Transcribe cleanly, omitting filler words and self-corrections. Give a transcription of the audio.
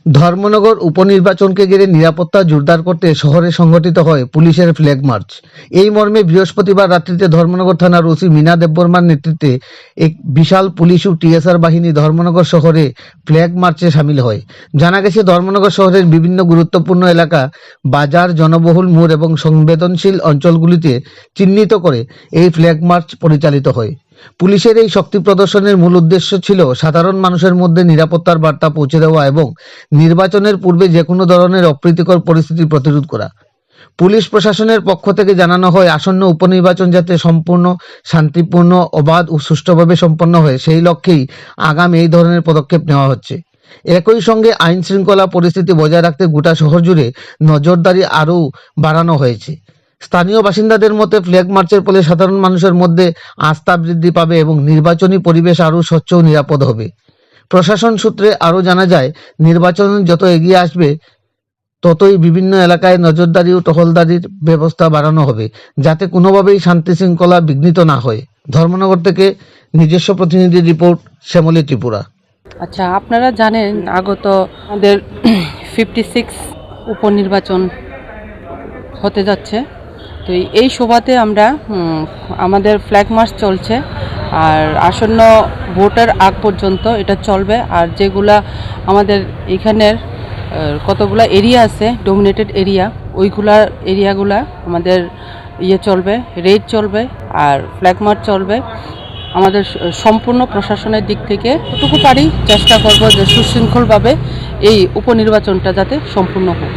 ধর্মনগর উপনির্বাচনকে ঘিরে নিরাপত্তা জোরদার করতে শহরে সংগঠিত হয় পুলিশের ফ্ল্যাগ মার্চ। এই মর্মে বৃহস্পতিবার রাত্রিতে ধর্মনগর থানার ওসি মীনা দেববর্মার নেতৃত্বে এক বিশাল পুলিশ ও টিএসআর বাহিনী ধর্মনগর শহরে ফ্ল্যাগ মার্চে সামিল হয়। জানা গেছে, ধর্মনগর শহরের বিভিন্ন গুরুত্বপূর্ণ এলাকা, বাজার, জনবহুল মোড় এবং সংবেদনশীল অঞ্চলগুলিতে চিহ্নিত করে এই ফ্ল্যাগ মার্চ পরিচালিত হয়। পুলিশের এই শক্তি প্রদর্শনের মূল উদ্দেশ্য ছিল সাধারণ মানুষের মধ্যে নিরাপত্তার বার্তা পৌঁছে দেওয়া এবং নির্বাচনের পূর্বে যে কোনো ধরনের অপ্রীতিকর পরিস্থিতি প্রতিরোধ করা। পুলিশ প্রশাসনের পক্ষ থেকে জানানো হয়, আসন্ন উপনির্বাচন যাতে সম্পূর্ণ শান্তিপূর্ণ, অবাধ ও সুষ্ঠুভাবে সম্পন্ন হয়, সেই লক্ষ্যেই আগামী এই ধরনের পদক্ষেপ নেওয়া হচ্ছে। একই সঙ্গে আইন শৃঙ্খলা পরিস্থিতি বজায় রাখতে গোটা শহর জুড়ে নজরদারি আরও বাড়ানো হয়েছে। স্থানীয় বাসিন্দাদের মতে, ফ্ল্যাগ মার্চের ফলে সাধারণ মানুষের মধ্যে আস্থা বৃদ্ধি পাবে এবং নির্বাচনী পরিবেশ আরও স্বচ্ছ ও নিরাপদ হবে। প্রশাসন সূত্রে আরও জানা যায়, নির্বাচন যত এগিয়ে আসবে ততই বিভিন্ন এলাকায় নজরদারি ও টহলদারির ব্যবস্থা বাড়ানো হবে, যাতে কোনোভাবেই শান্তি শৃঙ্খলা বিঘ্নিত না হয়। ধর্মনগর থেকে নিজস্ব প্রতিনিধি রিপোর্ট, শ্যামলী ত্রিপুরা। আচ্ছা, আপনারা জানেন আগত আমাদের 56 উপনির্বাচন হতে যাচ্ছে। তো এই সভাতে আমরা আমাদের ফ্ল্যাগ মার্চ চলছে, আর আসন্ন ভোটের আগ পর্যন্ত এটা চলবে। আর যেগুলা আমাদের এখানের কতগুলা এরিয়া আছে, ডোমিনেটেড এরিয়া, ওইগুলা এরিয়াগুলা আমাদের চলবে, রেড চলবে আর ফ্ল্যাগ মার্চ চলবে। আমাদের সম্পূর্ণ প্রশাসনের দিক থেকে যতটুকু পারি চেষ্টা করব যে সুশৃঙ্খলভাবে এই উপনির্বাচনটা যাতে সম্পূর্ণ হোক।